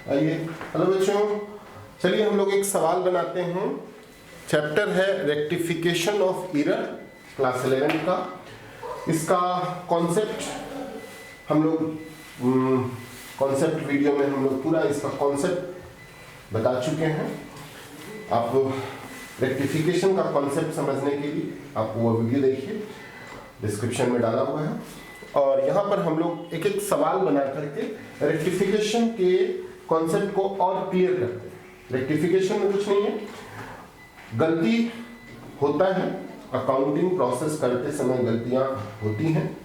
आइए, हेलो बच्चों, चलिए हम लोग एक सवाल बनाते हैं। चैप्टर है रेक्टिफिकेशन ऑफ एरर, क्लास 11 का। इसका कॉन्सेप्ट हम लोग कॉन्सेप्ट वीडियो में हम लोग पूरा इसका कॉन्सेप्ट बता चुके हैं। आप रेक्टिफिकेशन का कॉन्सेप्ट समझने के लिए आप वो वीडियो देखिए, डिस्क्रिप्शन में डाला हुआ है। और यहाँ पर हम लोग एक एक सवाल बना करके रेक्टिफिकेशन के कॉन्सेप्ट को और क्लियर करते हैं। रेक्टिफिकेशन में कुछ नहीं है, गलती होता है, अकाउंटिंग प्रोसेस करते समय गलतियां होती हैं।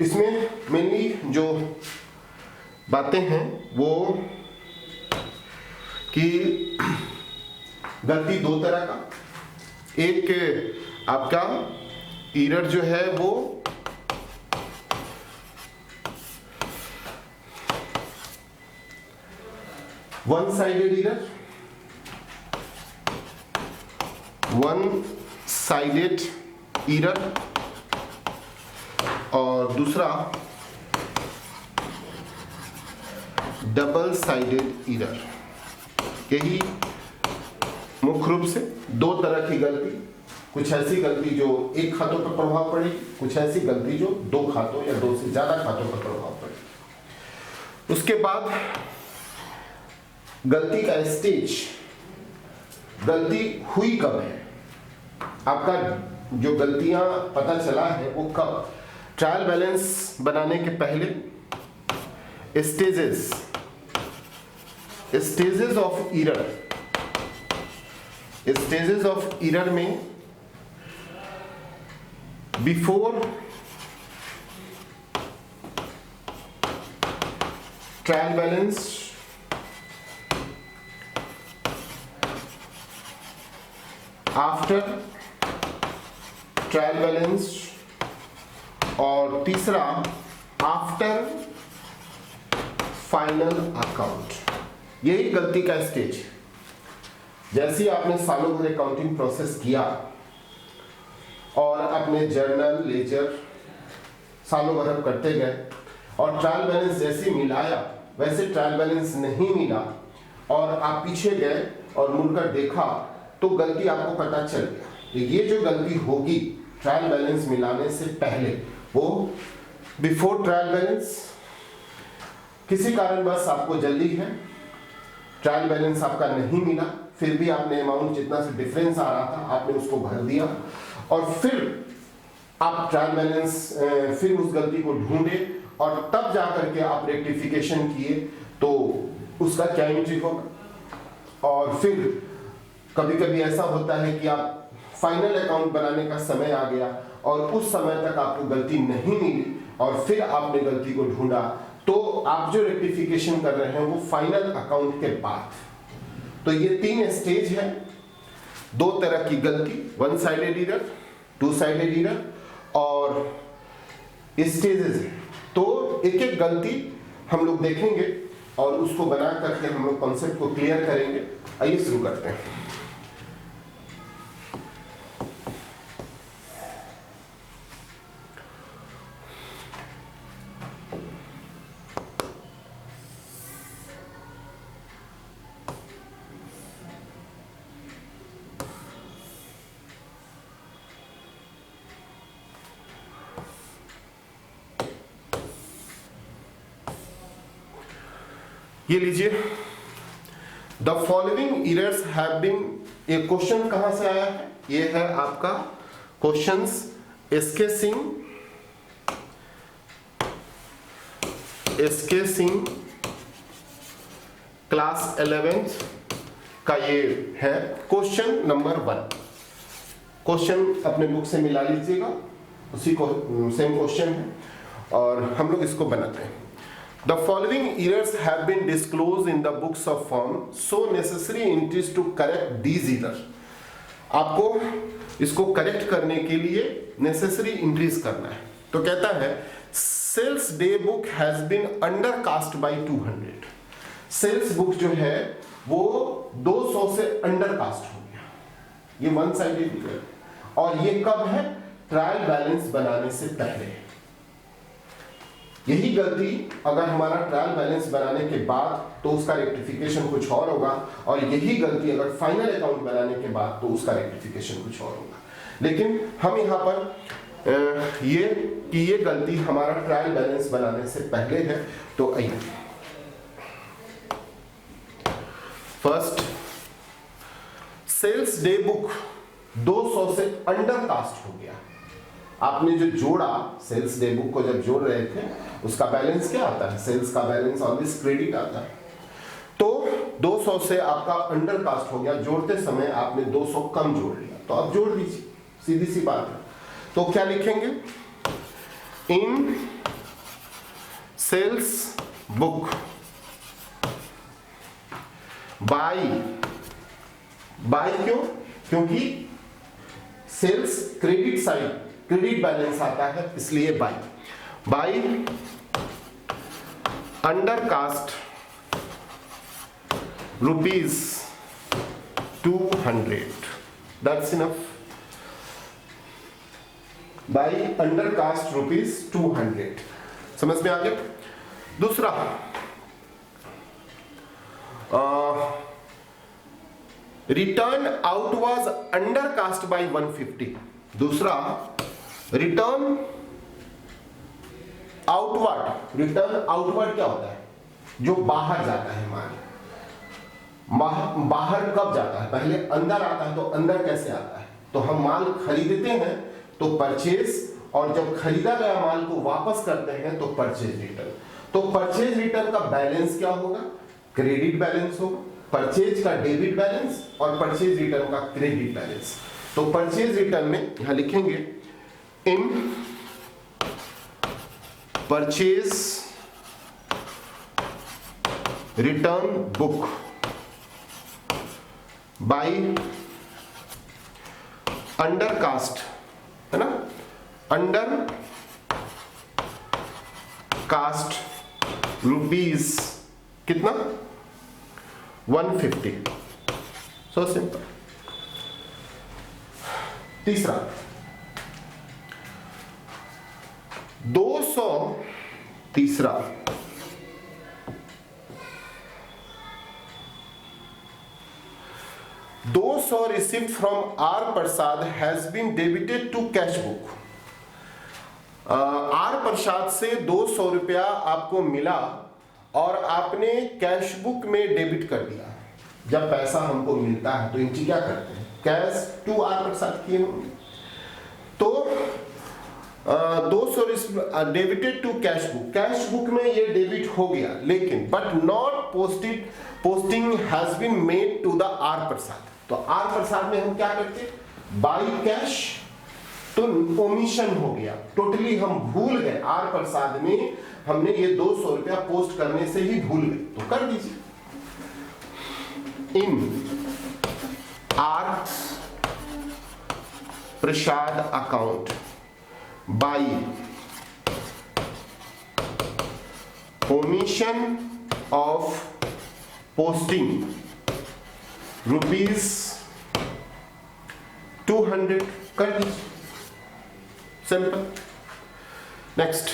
इसमें मेनली जो बातें हैं वो कि गलती दो तरह का, एक आपका एरर जो है वो वन साइडेड एरर और दूसरा डबल साइडेड एरर। यही मुख्य रूप से दो तरह की गलती, कुछ ऐसी गलती जो एक खातों पर प्रभाव पड़ेगी, कुछ ऐसी गलती जो दो खातों या दो से ज्यादा खातों पर प्रभाव पड़ेगी। उसके बाद गलती का स्टेज, गलती हुई कब है, आपका जो गलतियां पता चला है वो कब, ट्रायल बैलेंस बनाने के पहले, स्टेजेस ऑफ एरर में, before trial balance, after trial balance और तीसरा आफ्टर फाइनल अकाउंट। यही गलती का स्टेज है। जैसे ही आपने सालों भर अकाउंटिंग प्रोसेस किया और अपने जर्नल लेजर सालों भर आप करते गए और ट्रायल बैलेंस जैसे मिलाया वैसे ट्रायल बैलेंस नहीं मिला और आप पीछे गए और मुड़कर देखा तो गलती आपको पता चल गया। तो ये जो गलती होगी ट्रायल बैलेंस मिलाने से पहले, वो बिफोर ट्रायल बैलेंस, किसी कारणवश आपको जल्दी है, ट्रायल बैलेंस आपका नहीं मिला, फिर भी आपने अमाउंट जितना से डिफरेंस आ रहा था आपने उसको भर दिया और फिर आप ट्रायल बैलेंस फिर उस गलती को ढूंढे और तब जाकर के आप रेक्टिफिकेशन किए तो उसका क्या एंट्री होगा। और फिर कभी कभी ऐसा होता है कि आप फाइनल अकाउंट बनाने का समय आ गया और उस समय तक आपको गलती नहीं मिली और फिर आपने गलती को ढूंढा, तो आप जो रेक्टिफिकेशन कर रहे हैं वो फाइनल अकाउंट के बाद। तो ये तीन स्टेज है, दो तरह की गलती, one sided error, two sided error और स्टेजेस है। तो एक एक गलती हम लोग देखेंगे और उसको बना करके हम लोग कॉन्सेप्ट को क्लियर करेंगे। आइए शुरू करते हैं। ये लीजिए, the following errors have been, ये क्वेश्चन कहां से आया है, ये है आपका questions SK Singh class 11th का ये है क्वेश्चन नंबर 1। क्वेश्चन अपने बुक से मिला लीजिएगा, उसी को सेम क्वेश्चन है और हम लोग इसको बनाते हैं। The following errors have been disclosed in the books of firm, so necessary entries to correct these errors. आपको इसको करेक्ट करने के लिए नेसेसरी एंट्रीज करना है। तो कहता है sales day book has been undercast by 200। Sales book जो है वो 200 से अंडर कास्ट हो गया, ये वन साइडेड एरर। और ये कब है, ट्रायल बैलेंस बनाने से पहले। यही गलती अगर हमारा ट्रायल बैलेंस बनाने के बाद तो उसका रेक्टिफिकेशन कुछ और होगा, और यही गलती अगर फाइनल अकाउंट बनाने के बाद तो उसका रेक्टिफिकेशन कुछ और होगा। लेकिन हम यहाँ पर ये गलती हमारा ट्रायल बैलेंस बनाने से पहले है। तो आइए, फर्स्ट, सेल्स डे बुक 200 से अंडर कास्ट हो गया। आपने जो जोड़ा, सेल्स डे बुक को जब जोड़ रहे थे, उसका बैलेंस क्या आता है? सेल्स का बैलेंस ऑलवेज क्रेडिट आता है। तो 200 से आपका अंडर कास्ट हो गया, जोड़ते समय आपने 200 कम जोड़ लिया, तो आप जोड़ दीजिए, सीधी सी बात है। तो क्या लिखेंगे? इन सेल्स बुक बाय क्यों? क्योंकि sales credit side, credit balance आता है, इसलिए by undercast ₹200, that's enough. By undercast ₹200, समझ में आ गया? दूसरा, return out was undercast by 150। दूसरा, रिटर्न आउटवर्ड क्या होता है? जो बाहर जाता है माल। बाहर कब जाता है? पहले अंदर आता है। तो अंदर कैसे आता है? तो हम माल खरीदते हैं तो परचेज, और जब खरीदा गया माल को वापस करते हैं तो परचेज रिटर्न। तो परचेज रिटर्न का बैलेंस क्या होगा? क्रेडिट बैलेंस होगा। परचेज का डेबिट बैलेंस और परचेज रिटर्न का क्रेडिट बैलेंस। तो परचेज रिटर्न में यहां लिखेंगे in purchase return book by undercast, है ना, अंडर कास्ट रुपीज कितना? 150। So simple. तीसरा, 200, तीसरा, $200 received from R Prasad has been debited to cash book। R Prasad से 200 रुपया आपको मिला और आपने कैश बुक में डेबिट कर दिया। जब पैसा हमको मिलता है तो एंट्री क्या करते हैं? कैश टू आर प्रसाद किए होंगे। तो 200 डेबिटेड टू कैश बुक में ये डेबिट हो गया, लेकिन but not posting has been made to the R Prasad. तो आर प्रसाद में हम क्या करते? बाई कैश, तो ओमिशन हो गया, टोटली हम भूल गए। आर प्रसाद में हमने ये 200 रुपया पोस्ट करने से ही भूल गए, तो कर दीजिए। इन are Prasad account by omission of posting ₹200 कर दीजिए, सिंपल। नेक्स्ट,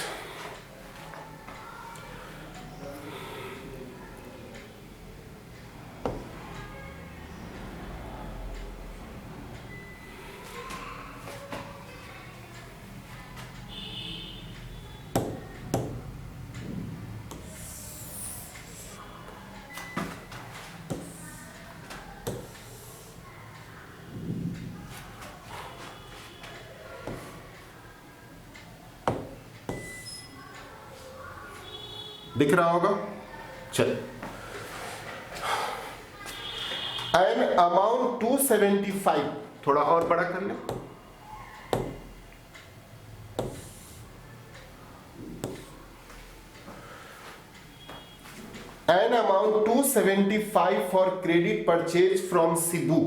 दिख रहा होगा? चलिए, एन अमाउंट 275, थोड़ा और बड़ा कर ले। An amount 275 for credit purchase from Cebu,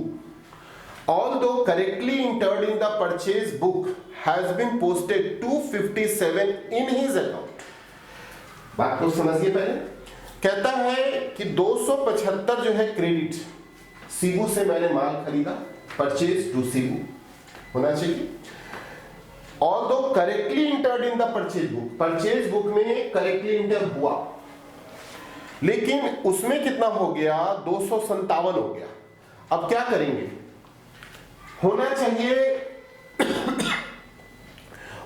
although correctly entered in the purchase book, has been posted 257 in his account। बात को समझिए पहले। कहता है कि 275 जो है क्रेडिट, सीबू से मैंने माल खरीदा, परचेज टू सीबू होना चाहिए। Although correctly entered in the purchase book में करेक्टली इंटर हुआ, लेकिन उसमें कितना हो गया, 257 हो गया। अब क्या करेंगे, होना चाहिए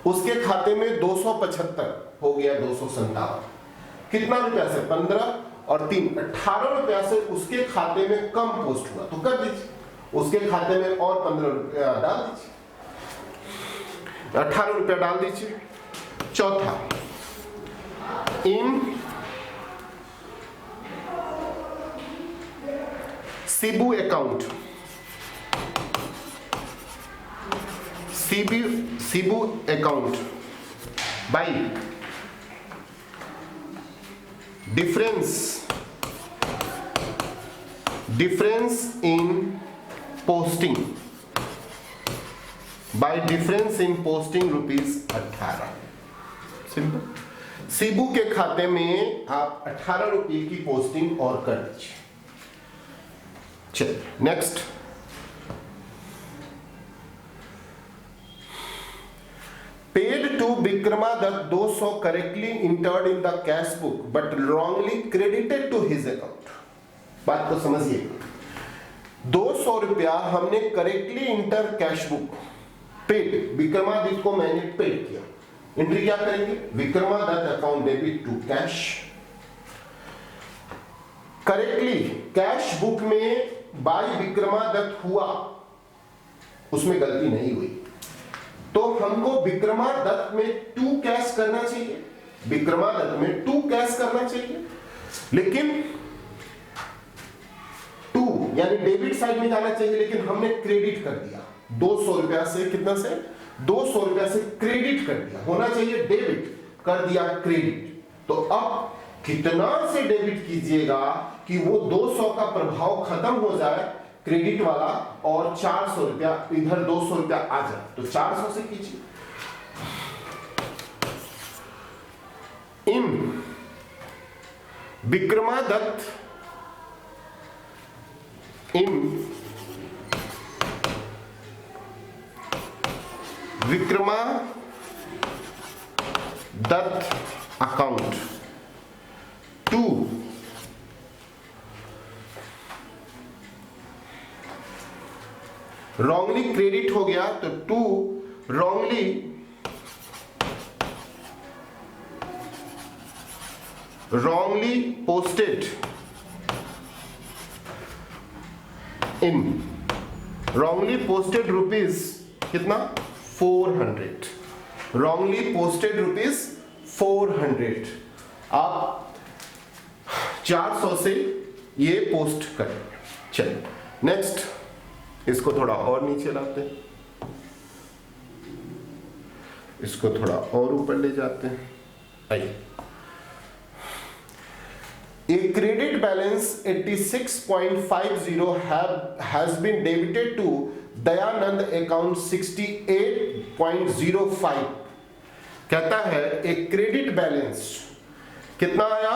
उसके खाते में 275, हो गया 257, कितना रुपया से 15 और 3 18 रुपया से उसके खाते में कम पोस्ट हुआ, तो कर दीजिए, उसके खाते में और 15 रुपया डाल दीजिए, 18 रुपया डाल दीजिए। चौथा, in Sibu account, Sibu account by difference in posting, by difference in posting rupees 18। Simple, Sibu के खाते में आप 18 रुपये की पोस्टिंग और कर दीजिए। चलिए next, paid to Vikramadatt 200 correctly entered in the cash book but wrongly credited to his account. बात को समझिए, 200 रुपया हमने correctly enter cash book, paid Vikramaditya को मैंने पेड किया, एंट्री क्या करेंगे, Vikramadatt account debit to cash. Correctly cash book में बाय विक्रमादत्त हुआ, उसमें गलती नहीं हुई, तो हमको विक्रमादत्त में टू कैश करना चाहिए, विक्रमादत्त में टू कैश करना चाहिए, लेकिन टू यानी डेबिट साइड में जाना चाहिए, लेकिन हमने क्रेडिट कर दिया 200 रुपया से, कितना से 200 रुपया से क्रेडिट कर दिया, होना चाहिए डेबिट, कर दिया क्रेडिट। तो अब कितना से डेबिट कीजिएगा कि वो 200 का प्रभाव खत्म हो जाए क्रेडिट वाला, और 400 रुपया इधर 200 रुपया आ जाए, तो 400 से कीजिए। In Vikramadatta, in Vikramadatta account to wrongly credit हो गया, तो to wrongly posted in wrongly posted rupees कितना 400, रॉन्गली पोस्टेड रुपीज 400। आप 400 से ये पोस्ट करें। चलिए नेक्स्ट, इसको थोड़ा और नीचे लाते हैं, इसको थोड़ा और ऊपर ले जाते हैं। आइए, A credit balance 86.50 has been debited to Dayanand account 68.05। कहता है एक क्रेडिट बैलेंस कितना आया,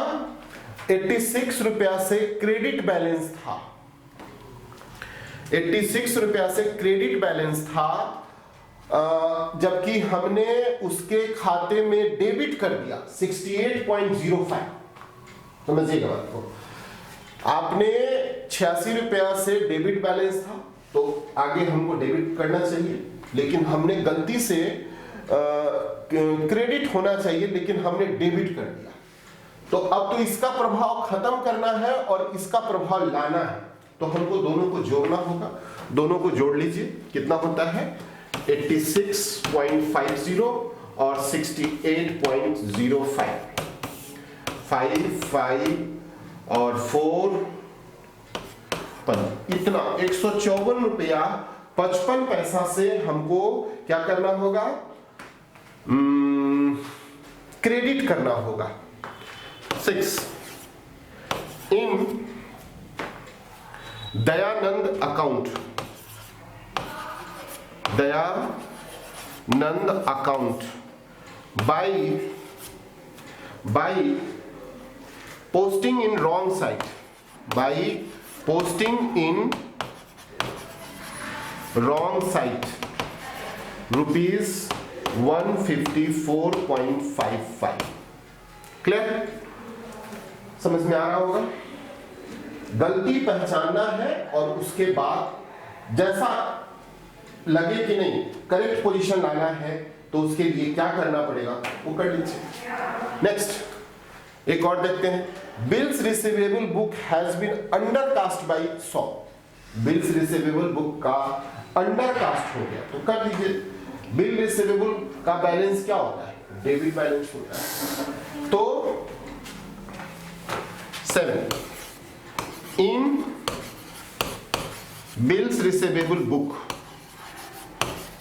86 रुपया से क्रेडिट बैलेंस था, 86 रुपया से क्रेडिट बैलेंस था, जबकि हमने उसके खाते में डेबिट कर दिया 68.05। समझिएगा बात को, आपने 86 रुपया से डेबिट बैलेंस था, तो आगे हमको डेबिट करना चाहिए, लेकिन हमने गलती से क्रेडिट होना चाहिए, लेकिन हमने डेबिट कर दिया। तो अब तो इसका प्रभाव खत्म करना है और इसका प्रभाव लाना है, तो हमको दोनों को जोड़ना होगा। दोनों को जोड़ लीजिए, कितना होता है 86.50 और 68.05, 5 और 4 इतना 154 रुपया 55 पैसा से हमको क्या करना होगा, क्रेडिट करना होगा। 6 in Dayanand account, Dayanand account by posting in wrong site, by posting in wrong site rupees 154.55। Clear? समझ में आ रहा होगा? गलती पहचानना है और उसके बाद जैसा लगे कि नहीं करेक्ट पोजीशन लाना है तो उसके लिए क्या करना पड़ेगा वो कर लीजिए। नेक्स्ट एक और देखते हैं। Bills receivable book has been undercast by 100। Bills receivable book का अंडरकास्ट हो गया तो कर लीजिए। बिल रिसीवेबल का बैलेंस क्या होता है? डेबिट बैलेंस होता है। तो 7 in bills receivable book,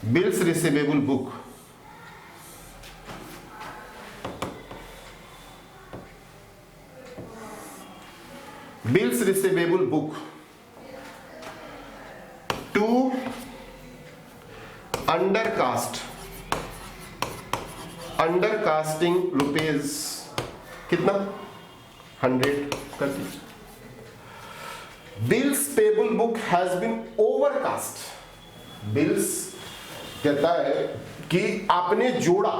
bills receivable book bills receivable book to undercasting rupees कितना 100 कर दीजिए। Bills payable book has been overcast. Bills कहता है कि आपने जोड़ा।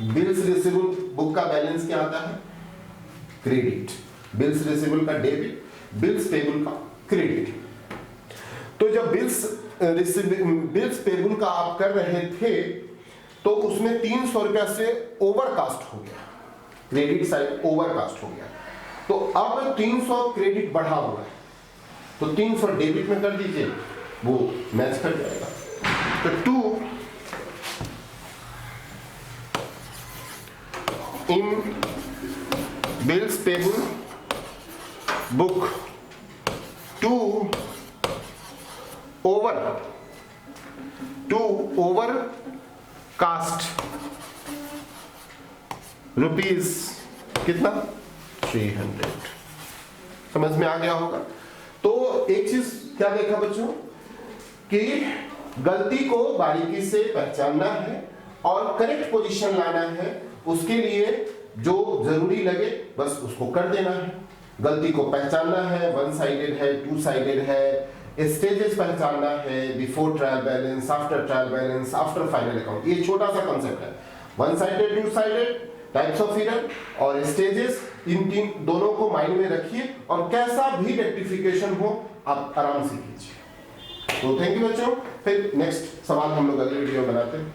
बिल्स रिसीवेबल बुक का बैलेंस क्या आता है? क्रेडिट। बिल्स रिसीवेबल का डेबिट, बिल्स पेबल का क्रेडिट। तो जब बिल्स पेबल का आप कर रहे थे तो उसमें 300 रुपया से ओवरकास्ट हो गया, क्रेडिट साइड ओवरकास्ट हो गया। तो अब 300 क्रेडिट बढ़ा हुआ है तो 300 डेबिट में कर दीजिए, वो मैच कर जाएगा। तो 2 in bills payable book to overcast rupees कितना 300। समझ में आ गया होगा? तो एक चीज क्या देखा बच्चों कि गलती को बारीकी से पहचानना है और करेक्ट पोजीशन लाना है। उसके लिए जो जरूरी लगे बस उसको कर देना है। गलती को पहचानना है, वन साइडेड है, टू साइडेड है, स्टेजेस पहचानना है, before trial balance, after trial balance, after final account. ये छोटा सा कॉन्सेप्ट है। One sided, two sided, types of error और स्टेजेस, इन तीन दोनों को माइंड में रखिए और कैसा भी रेक्टिफिकेशन हो आप आराम से कीजिए। तो थैंक यू बच्चों। फिर नेक्स्ट सवाल हम लोग अगले वीडियो में बनाते हैं।